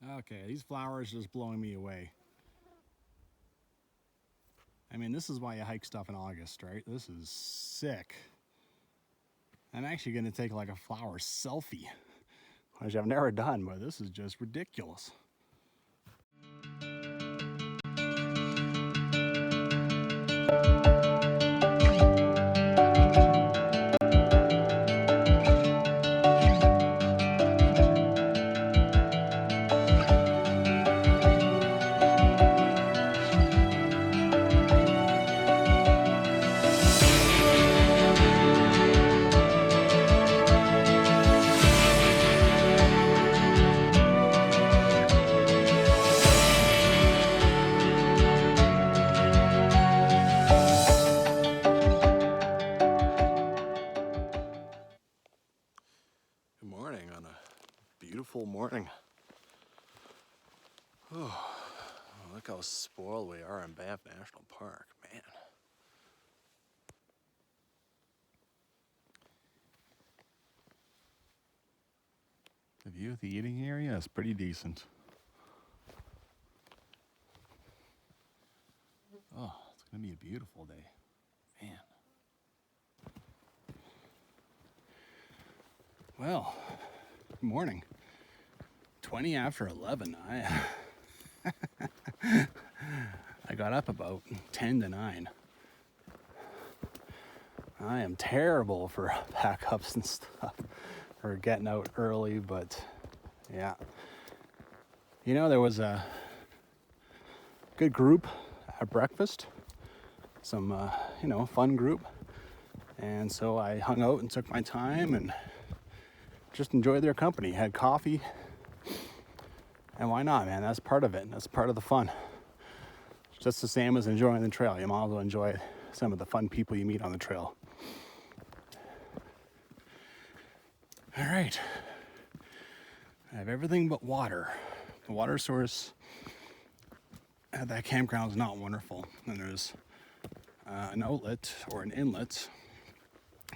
Okay, these flowers just blowing me away. I mean, this is why you hike stuff in August, right? This is sick. I'm actually gonna take like a flower selfie, which I've never done, but this is just ridiculous. Good morning on a beautiful morning. Oh, look how spoiled we are in Banff National Park, man. The view of the eating area is pretty decent. Oh, it's gonna be a beautiful day, man. Well, good morning. 20 after 11. I got up about 10 to 9. I am terrible for backups and stuff, or getting out early, but yeah. You know, there was a good group at breakfast, some, fun group. And so I hung out and took my time and just enjoyed their company, had coffee. And why not, man? That's part of it. That's part of the fun. It's just the same as enjoying the trail. You might as well enjoy some of the fun people you meet on the trail. All right. I have everything but water. The water source at that campground is not wonderful. And there's an outlet or an inlet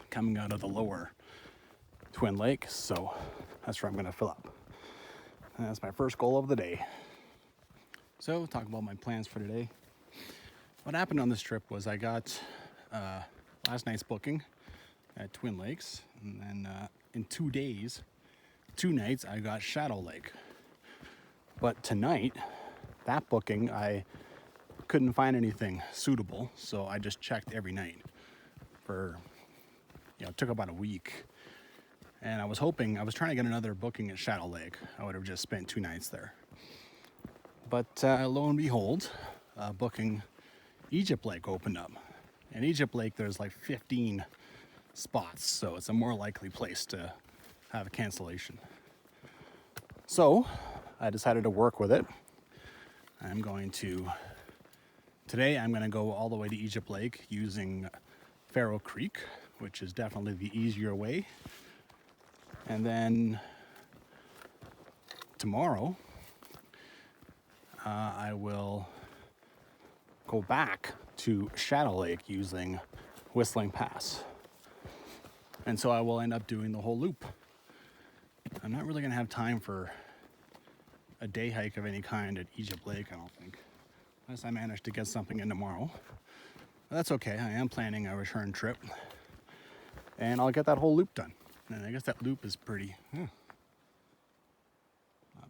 coming out of the lower Twin Lakes. So that's where I'm going to fill up. And that's my first goal of the day. So, talk about my plans for today. What happened on this trip was I got last night's booking at Twin Lakes, and then in 2 days, 2 nights, I got Shadow Lake. But tonight, that booking, I couldn't find anything suitable, so I just checked every night for, it took about a week. And I was trying to get another booking at Shadow Lake. I would have just spent 2 nights there. But lo and behold, booking Egypt Lake opened up. And Egypt Lake, there's like 15 spots, so it's a more likely place to have a cancellation. So I decided to work with it. Today I'm going to go all the way to Egypt Lake using Pharaoh Creek, which is definitely the easier way. And then tomorrow, I will go back to Shadow Lake using Whistling Pass. And so I will end up doing the whole loop. I'm not really going to have time for a day hike of any kind at Egypt Lake, I don't think. Unless I manage to get something in tomorrow. But that's okay. I am planning a return trip. And I'll get that whole loop done. And I guess that loop is pretty, not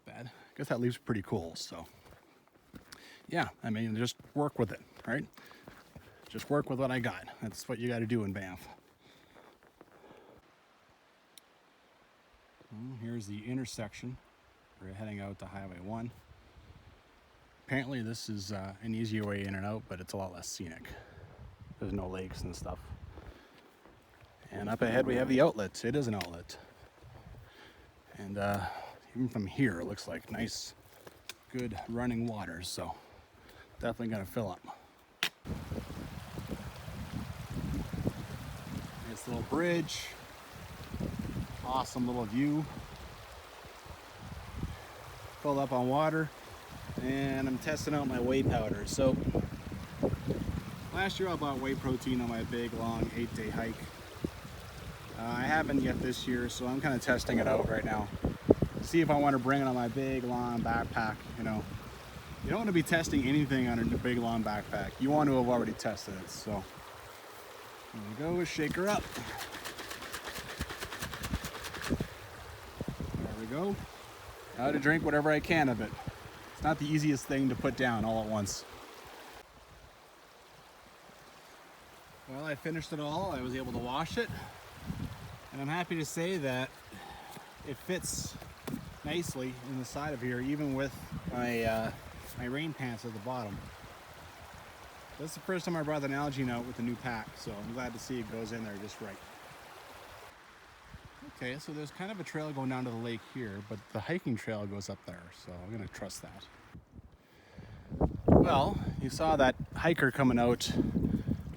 bad. I guess that loop's pretty cool, so. Yeah, I mean, just work with it, right? Just work with what I got. That's what you got to do in Banff. Here's the intersection. We're heading out to Highway 1. Apparently this is an easier way in and out, but it's a lot less scenic. There's no lakes and stuff. And up ahead we have the outlet. It is an outlet. And even from here it looks like nice, good running water, so definitely gonna fill up. Nice little bridge. Awesome little view. Filled up on water. And I'm testing out my whey powder. So last year I bought whey protein on my big long 8-day hike. I haven't yet this year, so I'm kind of testing it out right now. see if I want to bring it on my big long backpack. You know, you don't want to be testing anything on a big long backpack. You want to have already tested it. So there we go, shake her up. There we go. Now to drink whatever I can of it. It's not the easiest thing to put down all at once. Well, I finished it all. I was able to wash it. And I'm happy to say that it fits nicely in the side of here, even with my my rain pants at the bottom. That's the first time I brought the Nalgene out with the new pack, so I'm glad to see it goes in there just right. Okay, so there's kind of a trail going down to the lake here, but the hiking trail goes up there, so I'm gonna trust that. Well, you saw that hiker coming out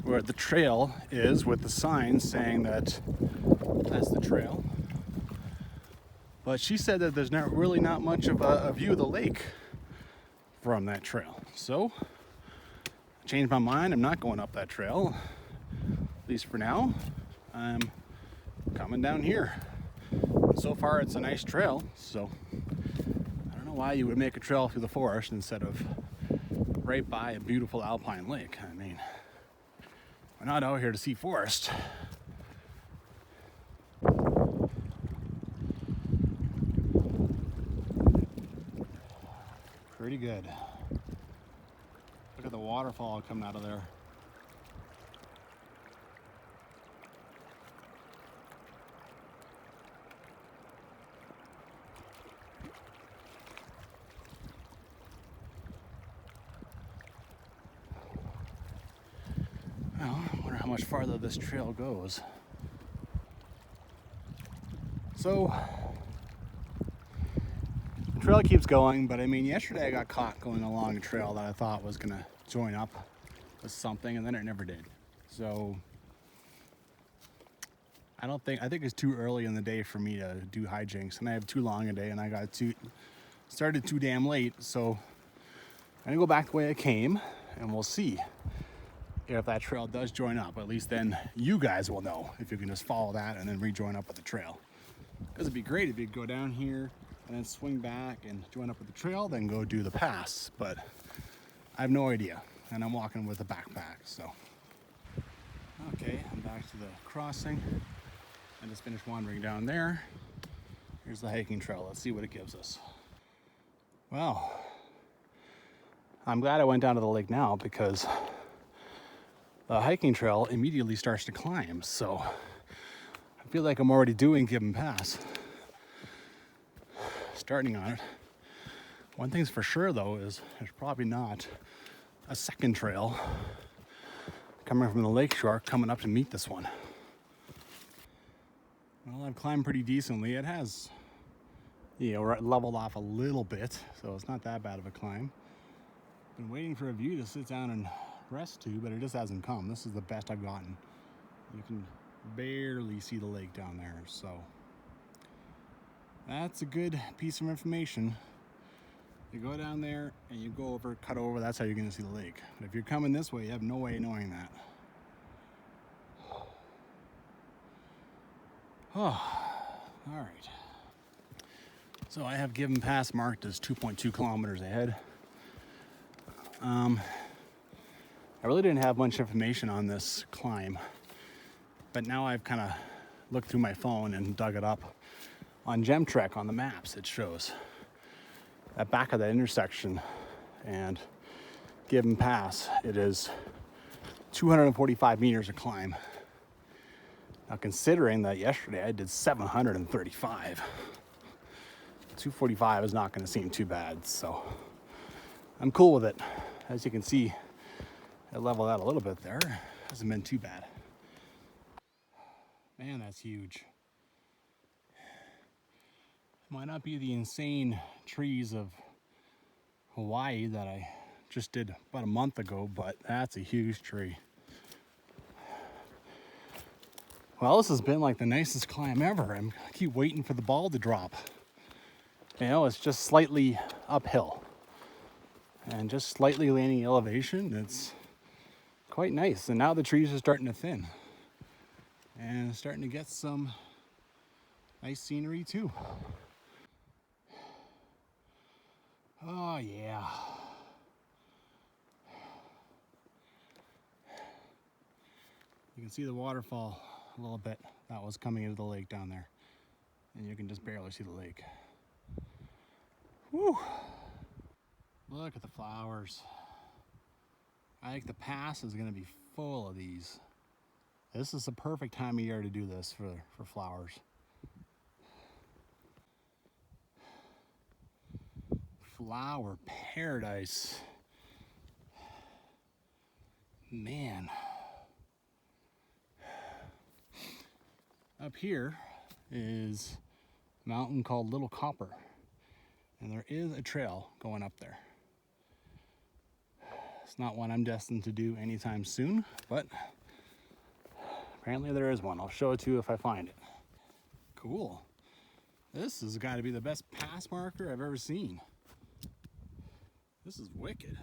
where the trail is with the sign saying that that's the trail. But she said that there's really not much of a view of the lake from that trail. So I changed my mind. I'm not going up that trail, at least for now. I'm coming down here. So far it's a nice trail, so I don't know why you would make a trail through the forest instead of right by a beautiful alpine lake. I mean, we're not out here to see forest. Pretty good. Look at the waterfall coming out of there. Well, I wonder how much farther this trail goes. So, the trail keeps going, but I mean, yesterday I got caught going along a trail that I thought was gonna join up with something, and then it never did. So, I think it's too early in the day for me to do hijinks, and I have too long a day, and I got started too damn late. So, I'm gonna go back the way I came, and we'll see if that trail does join up. At least then you guys will know if you can just follow that and then rejoin up with the trail. Because it'd be great if you'd go down here and then swing back and join up with the trail, then go do the pass. But I have no idea, and I'm walking with a backpack, so. Okay, I'm back to the crossing. I just finished wandering down there. Here's the hiking trail. Let's see what it gives us. Well, I'm glad I went down to the lake now, because the hiking trail immediately starts to climb, so I feel like I'm already doing Gibbon Pass. Starting on it. One thing's for sure though is there's probably not a second trail coming from the lakeshore coming up to meet this one. Well, I've climbed pretty decently. It has, you know, leveled off a little bit, so it's not that bad of a climb. Been waiting for a view to sit down and rest to, but it just hasn't come. This is the best I've gotten. You can barely see the lake down there, so that's a good piece of information. You go down there and you go over, cut over, that's how you're going to see the lake. But if you're coming this way, you have no way of knowing that. Oh, all right. So I have Gibbon Pass marked as 2.2 kilometers ahead. I really didn't have much information on this climb, but now I've kind of looked through my phone and dug it up. On GemTrek on the maps, it shows at back of that intersection and Gibbon Pass, it is 245 meters of climb. Now, considering that yesterday I did 735, 245 is not going to seem too bad, so I'm cool with it. As you can see, I leveled out a little bit there. Hasn't been too bad. Man, that's huge. Might not be the insane trees of Hawaii that I just did about a month ago, but that's a huge tree. Well, this has been like the nicest climb ever. I keep waiting for the ball to drop. You know, it's just slightly uphill and just slightly landing elevation. It's quite nice. And now the trees are starting to thin and starting to get some nice scenery too. Oh yeah. You can see the waterfall a little bit. That was coming into the lake down there. And you can just barely see the lake. Whew. Look at the flowers. I think the pass is gonna be full of these. This is the perfect time of year to do this for flowers. Flower paradise. Man. Up here is a mountain called Little Copper. And there is a trail going up there. It's not one I'm destined to do anytime soon, but apparently there is one. I'll show it to you if I find it. Cool. This has got to be the best pass marker I've ever seen. This is wicked.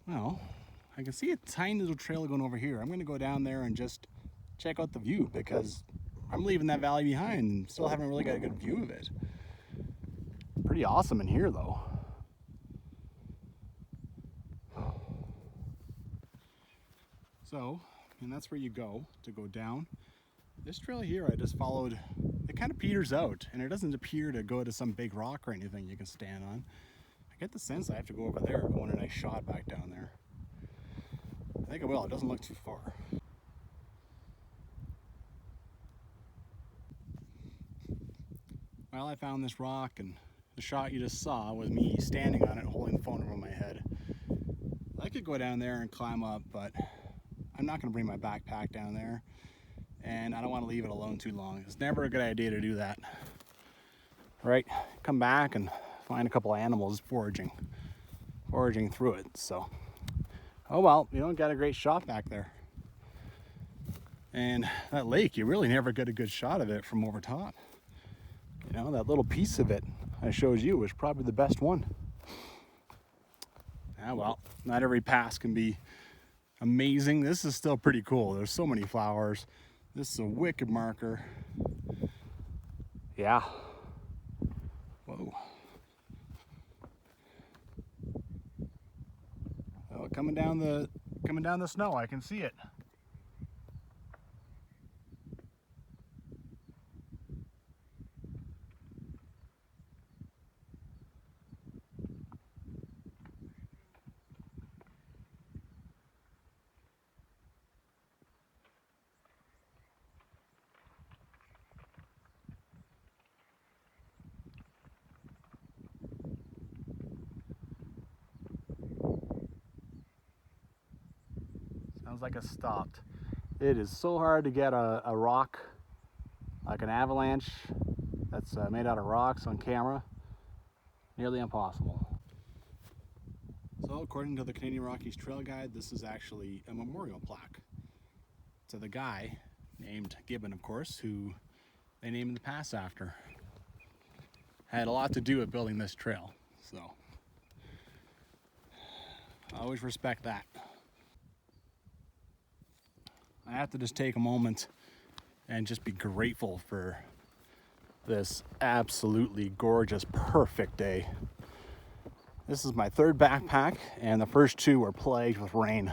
Well, I can see a tiny little trail going over here. I'm going to go down there and just check out the view because I'm leaving that valley behind and still haven't really got a good view of it. Pretty awesome in here though. So, and that's where you go to go down. This trail here I just followed, it kind of peters out and it doesn't appear to go to some big rock or anything you can stand on. I get the sense I have to go over there. I want a nice shot back down there. I think I will, it doesn't look too far. Well, I found this rock and the shot you just saw was me standing on it holding the phone over my head. I could go down there and climb up, but I'm not going to bring my backpack down there and I don't want to leave it alone too long. It's never a good idea to do that. Right? Come back and find a couple animals foraging through it. So, oh well, you don't got a great shot back there. And that lake, you really never get a good shot of it from over top. You know, that little piece of it I showed you was probably the best one. Ah, well, not every pass can be amazing. This is still pretty cool. There's so many flowers. This is a wicked marker. Yeah. Whoa. Oh, coming down the snow, I can see it. Sounds like it stopped. It is so hard to get a rock, like an avalanche that's made out of rocks on camera. Nearly impossible. So according to the Canadian Rockies Trail Guide, this is actually a memorial plaque to the guy named Gibbon, of course, who they named the pass after. Had a lot to do with building this trail, so I always respect that. I have to just take a moment and just be grateful for this absolutely gorgeous, perfect day. This is my third backpack, and the first two were plagued with rain.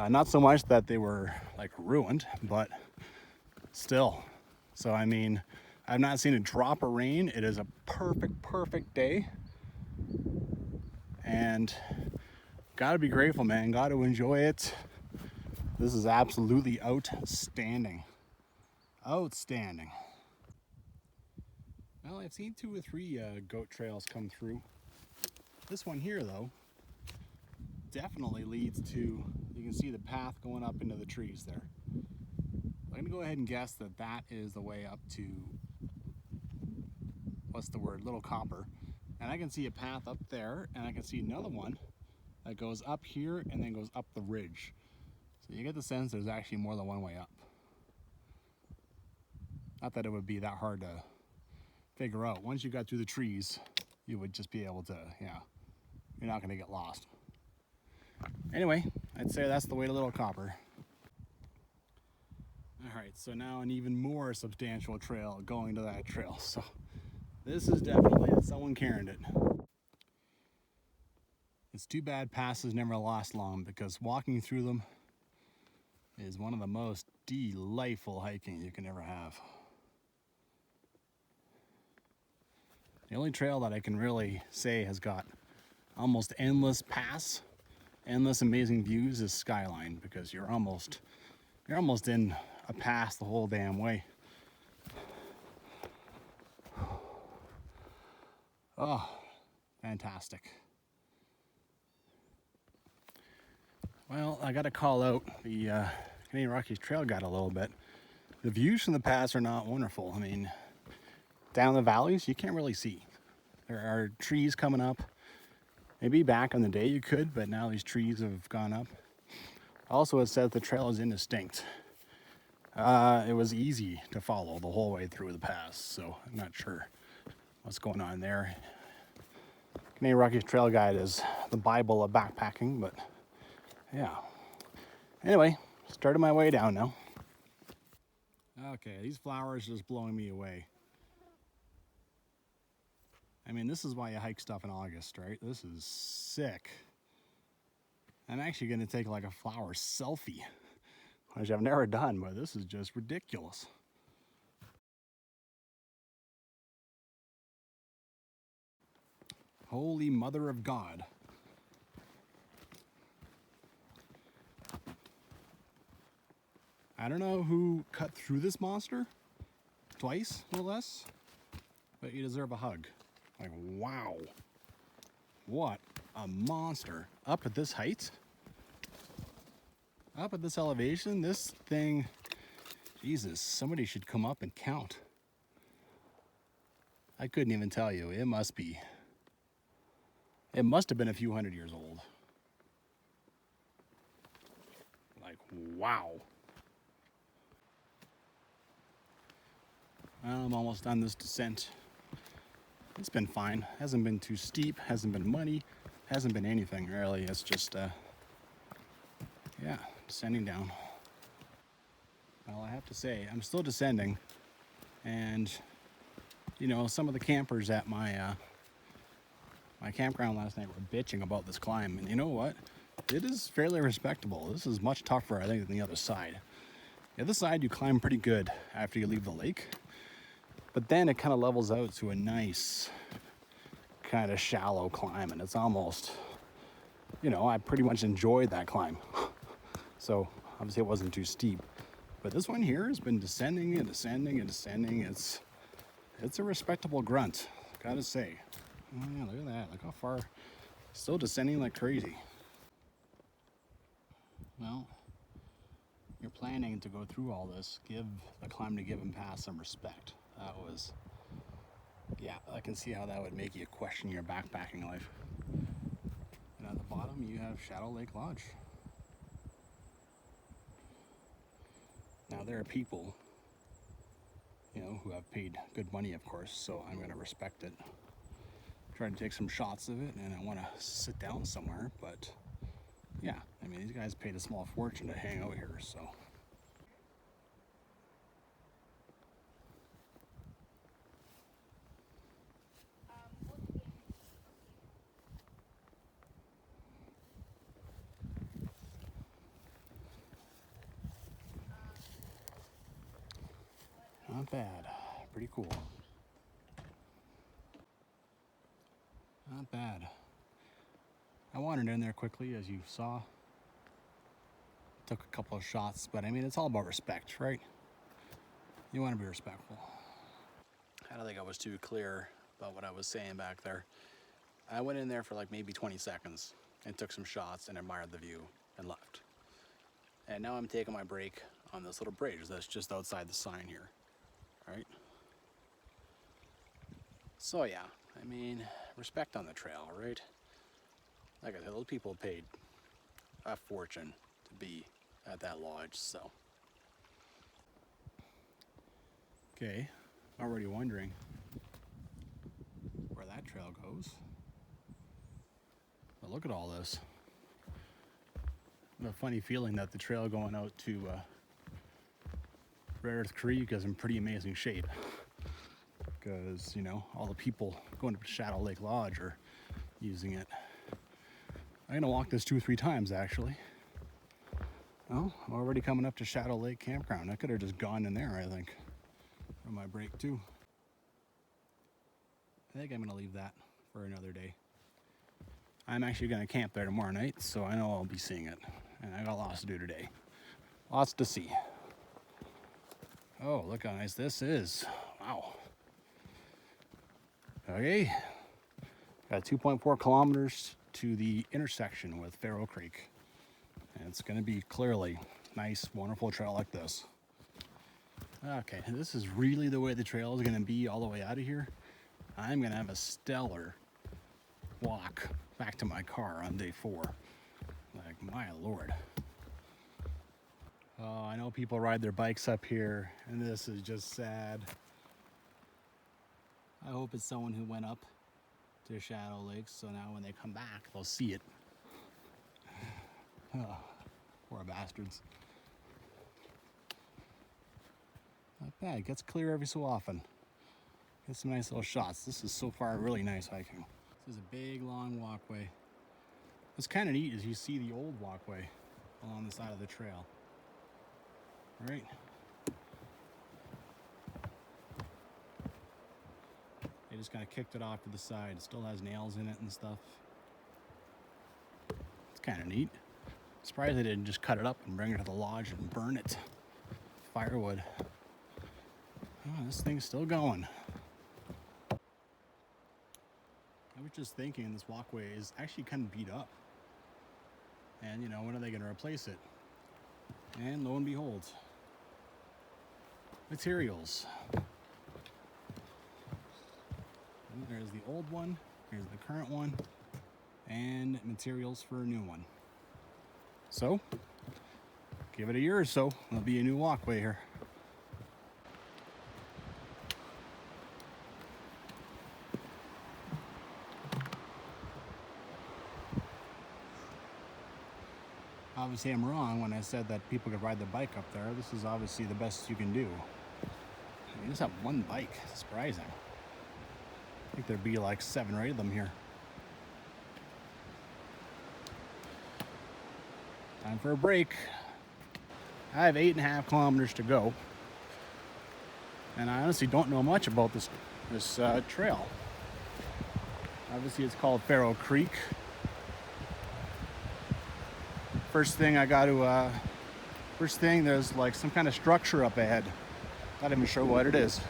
Not so much that they were like ruined, but still. So I mean, I've not seen a drop of rain. It is a perfect day, and gotta be grateful, man. Gotta enjoy it. This is absolutely outstanding. Outstanding. Well, I've seen 2 or 3 goat trails come through. This one here, though, definitely leads to, you can see the path going up into the trees there. I'm gonna go ahead and guess that that is the way up to, what's the word, Little Copper. And I can see a path up there, and I can see another one that goes up here and then goes up the ridge. So you get the sense there's actually more than one way up. Not that it would be that hard to figure out. Once you got through the trees, you would just be able to, yeah, you're not gonna get lost. Anyway, I'd say that's the way to Little Copper. All right, so now an even more substantial trail going to that trail. So this is definitely someone carrying it. It's too bad passes never last long, because walking through them is one of the most delightful hiking you can ever have. The only trail that I can really say has got almost endless pass, endless amazing views is Skyline, because you're almost in a pass the whole damn way. Oh, fantastic. Well, I got to call out the Canadian Rockies Trail guide a little bit. The views from the pass are not wonderful. I mean, down the valleys, you can't really see. There are trees coming up. Maybe back on the day you could, but now these trees have gone up. Also, it says the trail is indistinct. It was easy to follow the whole way through the pass, so I'm not sure what's going on there. Canadian Rockies Trail Guide is the Bible of backpacking, but yeah. Anyway, started my way down now. Okay, these flowers are just blowing me away. I mean, this is why you hike stuff in August, right? This is sick. I'm actually gonna take like a flower selfie, which I've never done, but this is just ridiculous. Holy Mother of God. I don't know who cut through this monster, twice, no less, but you deserve a hug. Like, wow. What a monster. Up at this height, up at this elevation, this thing, Jesus, somebody should come up and count. I couldn't even tell you. It must have been a few hundred years old. Like, wow. Well, I'm almost done this descent. It's been fine. Hasn't been too steep, hasn't been muddy, hasn't been anything really. It's just, yeah, descending down. Well, I have to say, I'm still descending, and you know, some of the campers at my my campground last night were bitching about this climb, and you know what? It is fairly respectable. This is much tougher, I think, than the other side. The other side you climb pretty good after you leave the lake, but then it kind of levels out to a nice kind of shallow climb, and it's almost, you know, I pretty much enjoyed that climb. So obviously it wasn't too steep, but this one here has been descending and descending and descending. It's a respectable grunt, gotta say. Oh yeah, look at that, look how far. Still descending like crazy. Well, you're planning to go through all this, give the climb to Gibbon Pass some respect. That was, yeah, I can see how that would make you question your backpacking life. And at the bottom you have Shadow Lake Lodge. Now there are people, you know, who have paid good money, of course, so I'm gonna respect it. Try to take some shots of it, and I wanna sit down somewhere, but yeah, I mean, these guys paid a small fortune to hang out here, so. Not bad, pretty cool. Not bad. I wandered in there quickly, as you saw. Took a couple of shots, but I mean, it's all about respect, right? You want to be respectful. I don't think I was too clear about what I was saying back there. I went in there for like maybe 20 seconds and took some shots and admired the view and left. And now I'm taking my break on this little bridge that's just outside the sign here, right? So yeah, I mean, respect on the trail, right? Like I said, those people paid a fortune to be at that lodge, so. Okay, already wondering where that trail goes. But look at all this. have a funny feeling that the trail going out to Redearth Creek is in pretty amazing shape, because, you know, all the people going to Shadow Lake Lodge are using it. I'm gonna walk this 2 or 3 times actually. Oh, I'm already coming up to Shadow Lake Campground. I could have just gone in there, I think, for my break too. I think I'm gonna leave that for another day. I'm actually gonna camp there tomorrow night, so I know I'll be seeing it. And I got lots to do today. Lots to see. Oh, look how nice this is. Wow. Okay. Got 2.4 kilometers to the intersection with Pharaoh Creek. And it's gonna be clearly nice, wonderful trail like this. Okay, this is really the way the trail is gonna be all the way out of here. I'm gonna have a stellar walk back to my car on day 4. Like, my Lord. Oh, I know people ride their bikes up here, and this is just sad. I hope it's someone who went up to Shadow Lake, so now when they come back, they'll see it. Oh, poor bastards. Not bad, it gets clear every so often. Get some nice little shots. This is so far really nice hiking. This is a big, long walkway. What's kind of neat is you see the old walkway along the side of the trail. All right. They just kind of kicked it off to the side. It still has nails in it and stuff. It's kind of neat. Surprised they didn't just cut it up and bring it to the lodge and burn it. Firewood. Oh, this thing's still going. I was just thinking this walkway is actually kind of beat up. And, you know, when are they going to replace it? And lo and behold, materials. And there's the old one, here's the current one, and materials for a new one. So, give it a year or so, there'll be a new walkway here. Obviously I'm wrong when I said that people could ride their bike up there. This is obviously the best you can do. You just have one bike, surprising. I think there'd be like 7 or 8 of them here. Time for a break. I have 8.5 kilometers to go. And I honestly don't know much about this trail. Obviously it's called Pharaoh Creek. First thing, there's like some kind of structure up ahead. Not even sure what it is.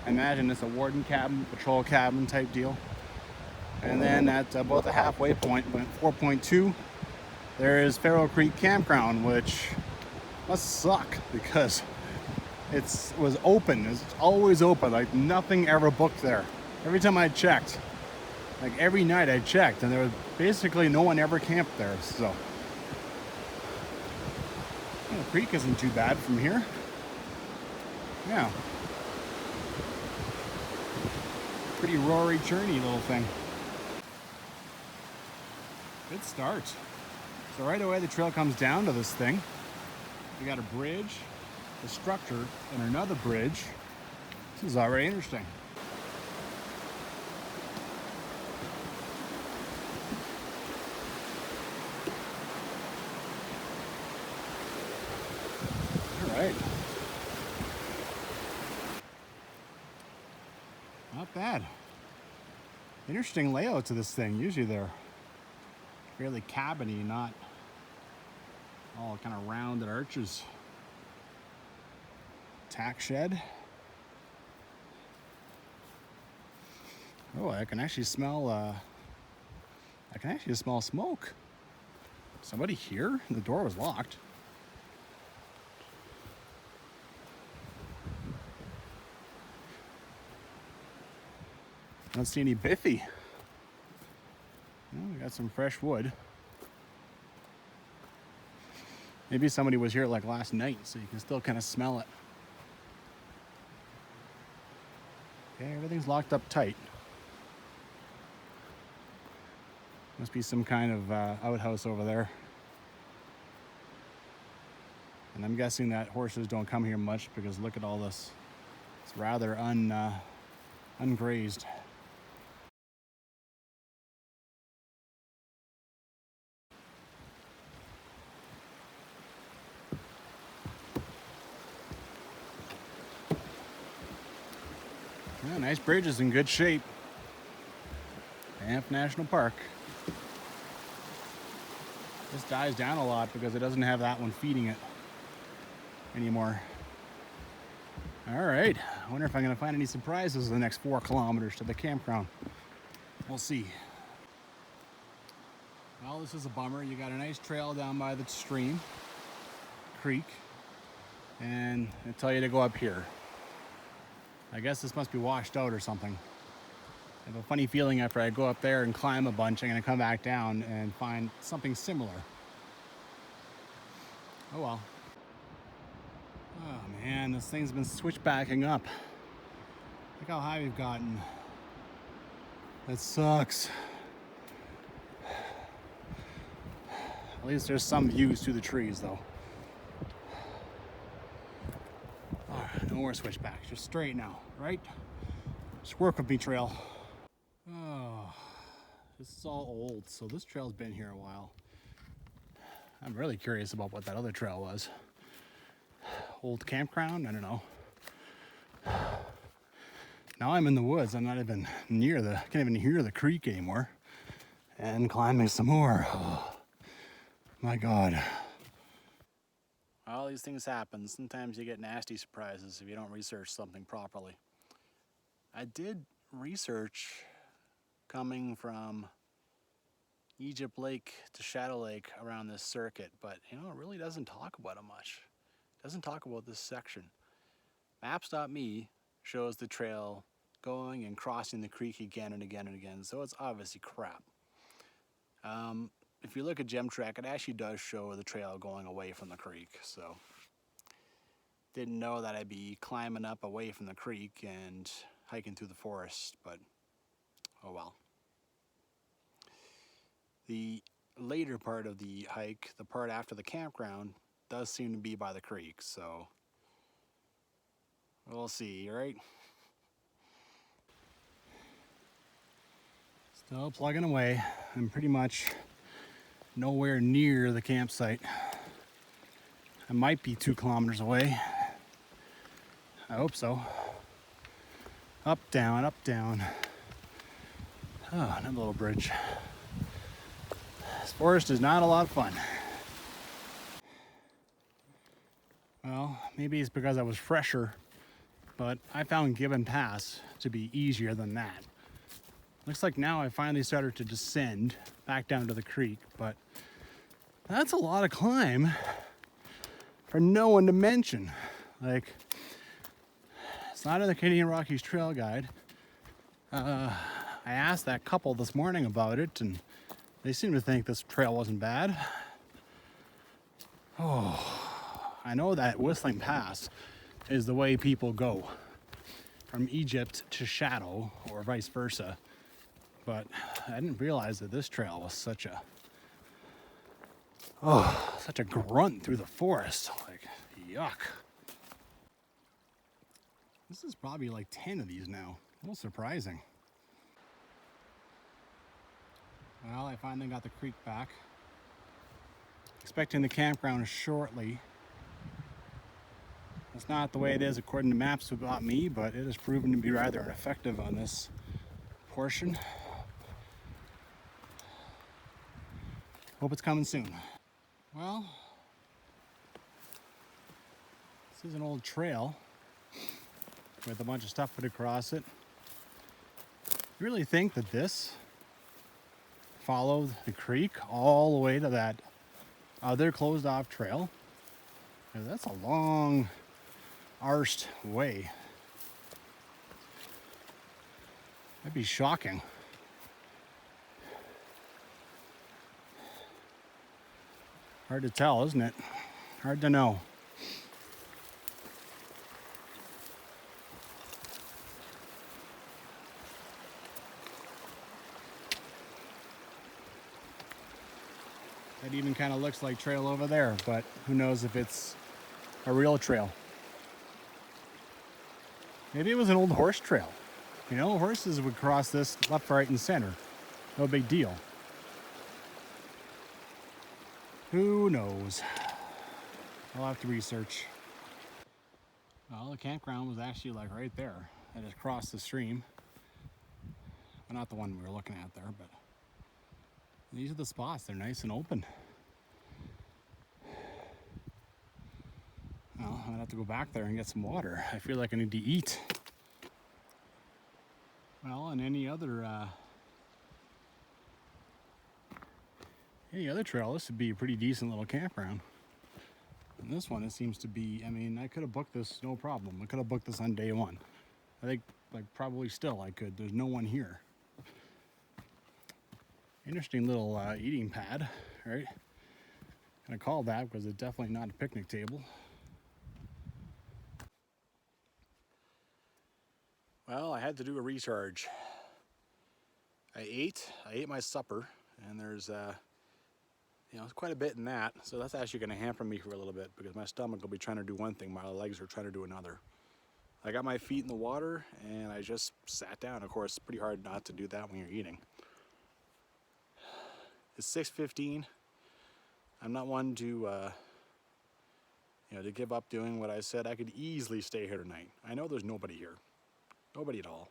I imagine it's a warden cabin, patrol cabin type deal. And then at about the halfway point, 4.2, there is Pharaoh Creek Campground, which must suck because it was open. It's always open, like nothing ever booked there. Every time I checked, like every night I checked, and there was basically no one ever camped there, so. The creek isn't too bad from here. Yeah. Pretty roary, churny little thing. Good start. So right away the trail comes down to this thing. We got a bridge, a structure, and another bridge. This is already interesting. Right. Not bad. Interesting layout to this thing. Usually they're fairly cabiny, not all kind of rounded arches. Tack shed. Oh, I can actually smell smoke. Somebody here? The door was locked. I don't see any biffy. Well, we got some fresh wood. Maybe somebody was here like last night, so you can still kind of smell it. Okay, everything's locked up tight. Must be some kind of outhouse over there. And I'm guessing that horses don't come here much because look at all this. It's rather ungrazed. Yeah, nice bridge is in good shape. Banff National Park. This dies down a lot because it doesn't have that one feeding it anymore. All right, I wonder if I'm gonna find any surprises in the next 4 kilometers to the campground. We'll see. Well, this is a bummer. You got a nice trail down by the stream, creek, and they tell you to go up here. I guess this must be washed out or something. I have a funny feeling after I go up there and climb a bunch, I'm gonna come back down and find something similar. Oh well. Oh man, this thing's been switchbacking up. Look how high we've gotten. That sucks. At least there's some views through the trees though. No more switchbacks, just straight now, right? Just work with me, trail. Oh, this is all old, so this trail's been here a while. I'm really curious about what that other trail was. Old campground? I don't know. Now I'm in the woods. I'm not even near can't even hear the creek anymore. And climbing some more. Oh, my God. All these things happen. Sometimes you get nasty surprises if you don't research something properly. I did research coming from Egypt Lake to Shadow Lake around this circuit, but it really doesn't talk about it much. It doesn't talk about this section. Maps.me shows the trail going and crossing the creek again and again and again, so it's obviously crap. If you look at GemTrack, it actually does show the trail going away from the creek, so didn't know that I'd be climbing up away from the creek and hiking through the forest, but oh well. The later part of the hike, the part after the campground, does seem to be by the creek, so we'll see, right? Still plugging away. I'm pretty much nowhere near the campsite. I might be 2 kilometers away. I hope so. Up, down, up, down. Oh, another little bridge. This forest is not a lot of fun. Well, maybe it's because I was fresher, but I found Gibbon Pass to be easier than that. Looks like now I finally started to descend back down to the creek, but that's a lot of climb for no one to mention. Like, it's not in the Canadian Rockies Trail guide. I asked that couple this morning about it, and they seem to think this trail wasn't bad. Oh, I know that Whistling Pass is the way people go from Egypt to Shadow, or vice versa. But I didn't realize that this trail was such a grunt through the forest. Like, yuck. This is probably like 10 of these now. A little surprising. Well, I finally got the creek back. Expecting the campground shortly. That's not the way it is according to maps about me, but it has proven to be rather effective on this portion. Hope it's coming soon. Well, this is an old trail with a bunch of stuff put across it. You really think that this followed the creek all the way to that other closed off trail? That's a long arsed way. That'd be shocking. Hard to tell, isn't it? Hard to know. That even kind of looks like trail over there, but who knows if it's a real trail. Maybe it was an old horse trail. You know, horses would cross this left, right, and center. No big deal. Who knows? I'll have to research. Well, the campground was actually like right there. I just crossed the stream. Well, not the one we were looking at there, but these are the spots. They're nice and open. Well, I'm gonna have to go back there and get some water. I feel like I need to eat. Well, and any other trail, this would be a pretty decent little campground. And this one, it seems to be, I mean, I could have booked this no problem. I could have booked this on day one. I think, like, probably still I could. There's no one here. Interesting little eating pad, right? I call that because it's definitely not a picnic table. Well, I had to do a recharge. I ate my supper, and there's you know, it's quite a bit in that, so that's actually going to hamper me for a little bit because my stomach will be trying to do one thing, my legs are trying to do another. I got my feet in the water and I just sat down. Of course, it's pretty hard not to do that when you're eating. It's 6:15. I'm not one to, you know, to give up doing what I said. I could easily stay here tonight. I know there's nobody here, nobody at all.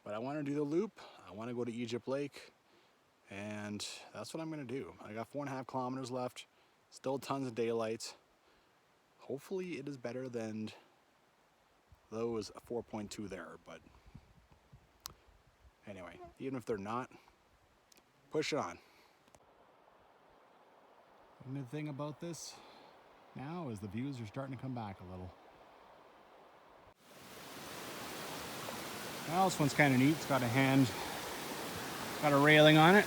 But I want to do the loop. I want to go to Egypt Lake. And that's what I'm going to do. I got 4.5 kilometers left, still tons of daylight. Hopefully it is better than those 4.2 there, but anyway, even if they're not, push it on. And the thing about this now is the views are starting to come back a little. Well, this one's kind of neat. It's got got a railing on it.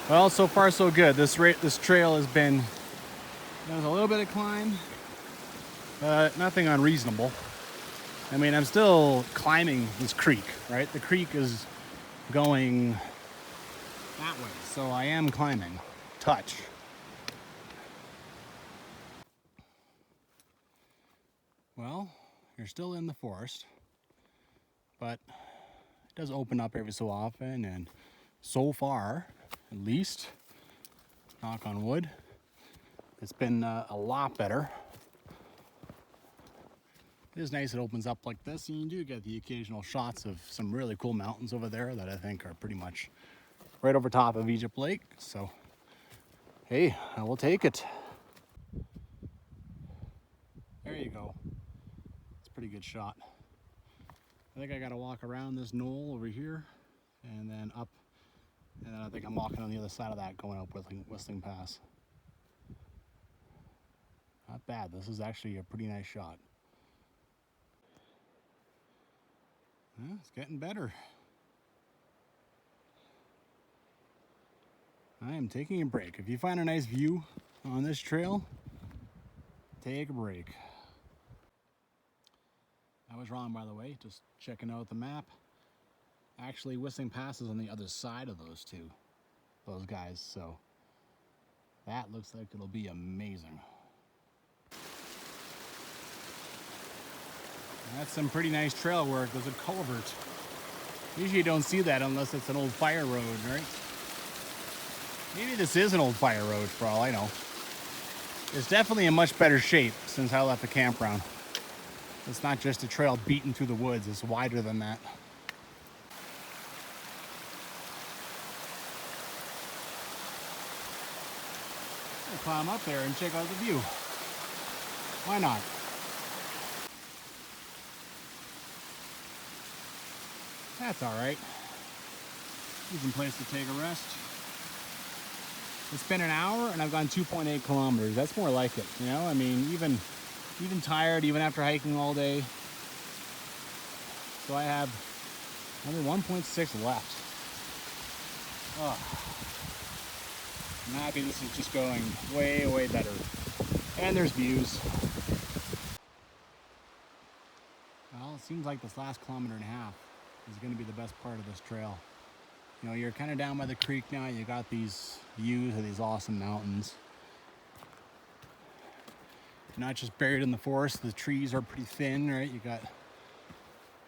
Well, so far so good. This trail has been, there's a little bit of climb, nothing unreasonable. I mean, I'm still climbing this creek, right? The creek is going that way, so I am climbing. Touch. Well, you're still in the forest, but it does open up every so often, and so far, at least, knock on wood, it's been a lot better. It is nice it opens up like this, and you do get the occasional shots of some really cool mountains over there that I think are pretty much right over top of Egypt Lake. So, hey, I will take it. There you go. It's a pretty good shot. I think I gotta walk around this knoll over here and then up, and then I think I'm walking on the other side of that going up Whistling Pass. Not bad. This is actually a pretty nice shot. Yeah, it's getting better. I am taking a break. If you find a nice view on this trail, take a break. I was wrong, by the way, just checking out the map. Actually, Whistling Pass is on the other side of those guys, so that looks like it'll be amazing. That's some pretty nice trail work. There's a culvert. Usually you don't see that unless it's an old fire road, right? Maybe this is an old fire road for all I know. It's definitely in much better shape since I left the campground. It's not just a trail beaten through the woods. It's wider than that. I'll climb up there and check out the view. Why not? That's all right. Decent place to take a rest. It's been an hour and I've gone 2.8 kilometers. That's more like it, you know? I mean, even tired, even after hiking all day. So I have only 1.6 left. Oh. I'm happy this is just going way, way better. And there's views. seems like this last 1.5 kilometers is going to be the best part of this trail. You know, you're kind of down by the creek now. You got these views of these awesome mountains. You're not just buried in the forest. The trees are pretty thin, right? You got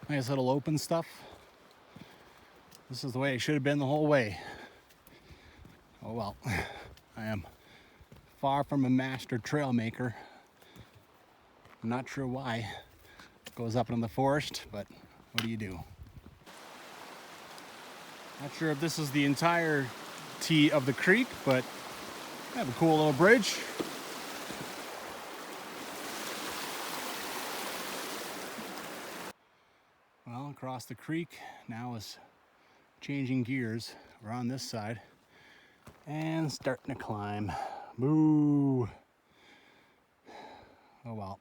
nice little open stuff. This is the way it should have been the whole way. Oh well, I am far from a master trail maker. I'm not sure why it goes up in the forest, but what do you do? Not sure if this is the entirety of the creek, but I have a cool little bridge. Well, across the creek now is changing gears. We're on this side and starting to climb. Boo! Oh well.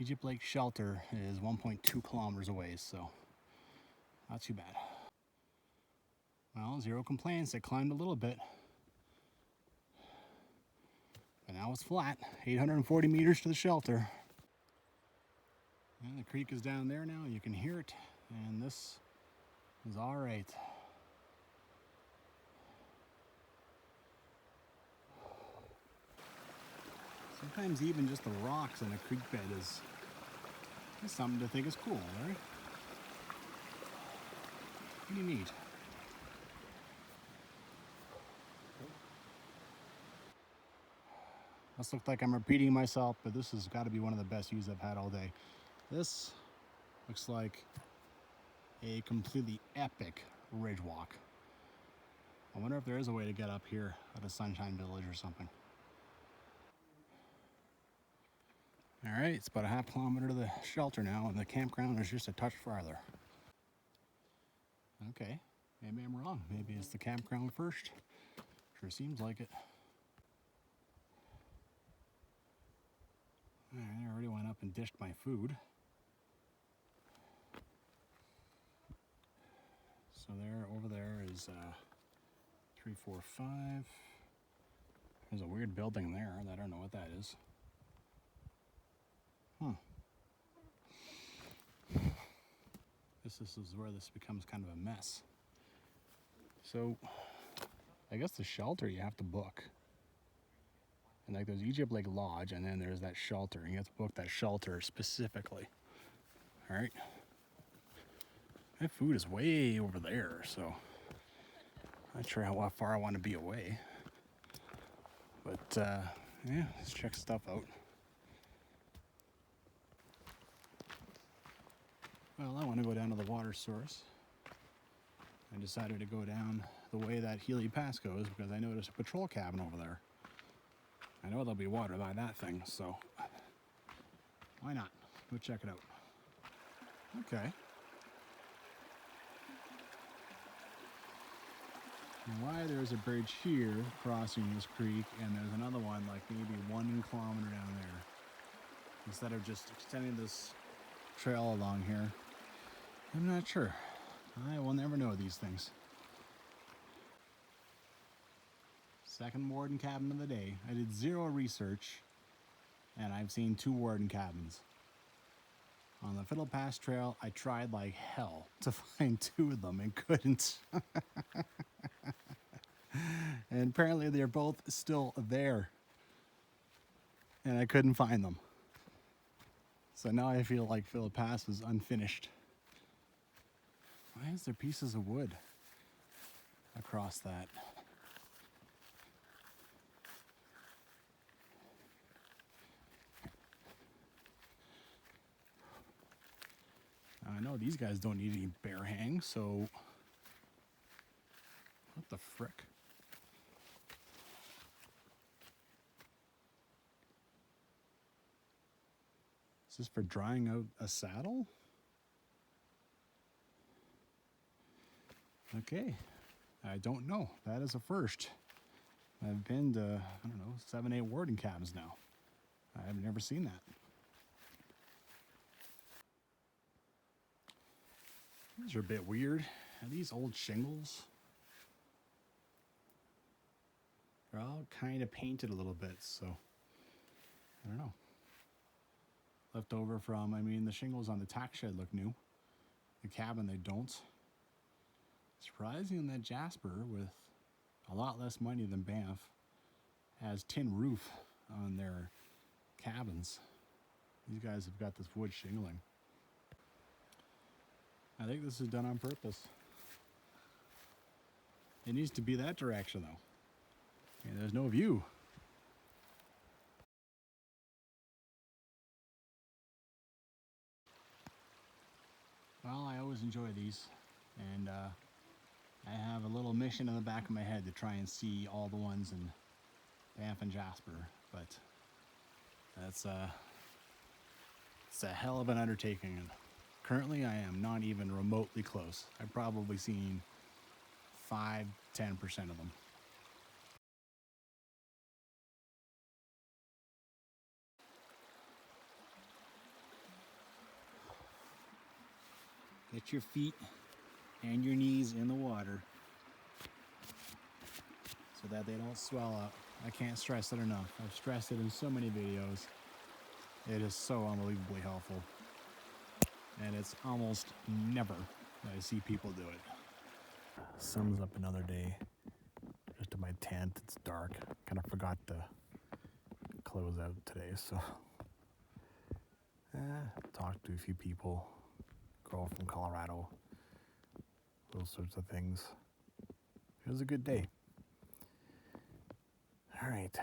Egypt Lake Shelter is 1.2 kilometers away, so not too bad. Well, zero complaints. I climbed a little bit, but now it's flat. 840 meters to the shelter. And the creek is down there now. You can hear it, and this is all right. Sometimes even just the rocks in a creek bed is something to think is cool, right? Pretty neat. This looks like I'm repeating myself, but this has got to be one of the best views I've had all day. This looks like a completely epic ridge walk. I wonder if there is a way to get up here at a Sunshine Village or something. All right, it's about a 0.5 kilometer to the shelter now, and the campground is just a touch farther. Okay, maybe I'm wrong. Maybe it's the campground first. Sure seems like it. All right, I already went up and dished my food. So there, over there is 3, 4, 5. There's a weird building there. I don't know what that is. This is where this becomes kind of a mess. So, I guess the shelter you have to book. And like there's Egypt Lake Lodge, and then there's that shelter. And you have to book that shelter specifically. All right. My food is way over there, so not sure how far I want to be away. But yeah, let's check stuff out. Well, I want to go down to the water source. I decided to go down the way that Healy Pass goes because I noticed a patrol cabin over there. I know there'll be water by that thing, so why not? Go check it out. Okay. And why there's a bridge here crossing this creek, and there's another one like maybe 1 kilometer down there, instead of just extending this trail along here, I'm not sure. I will never know these things. Second Warden cabin of the day. I did zero research, and I've seen 2 Warden cabins. On the Fiddle Pass Trail, I tried like hell to find 2 of them and couldn't. And apparently they're both still there, and I couldn't find them. So now I feel like Fiddle Pass is unfinished. Why is there pieces of wood across that? I know these guys don't need any bear hang, so what the frick? Is this for drying out a saddle? Okay, I don't know. That is a first. I've been to, I don't know, 7, 8 Warden cabins now. I've never seen that. These are a bit weird. Are these old shingles? They're all kind of painted a little bit, so I don't know. left over from, I mean, the shingles on the tack shed look new. The cabin, they don't. Surprising that Jasper, with a lot less money than Banff, has tin roof on their cabins. These guys have got this wood shingling. I think this is done on purpose. It needs to be that direction though. I mean, there's no view. Well, I always enjoy these, and I have a little mission in the back of my head to try and see all the ones in Banff and Jasper, but that's it's a hell of an undertaking. And currently, I am not even remotely close. I've probably seen 5-10% of them. Get your feet and your knees in the water so that they don't swell up. I can't stress it enough. I've stressed it in so many videos. It is so unbelievably helpful. And it's almost never that I see people do it. Sun's up another day. Just in my tent, it's dark. Kind of forgot to close out today, so talked to a few people. Girl from Colorado. Those sorts of things. It was a good day. All right.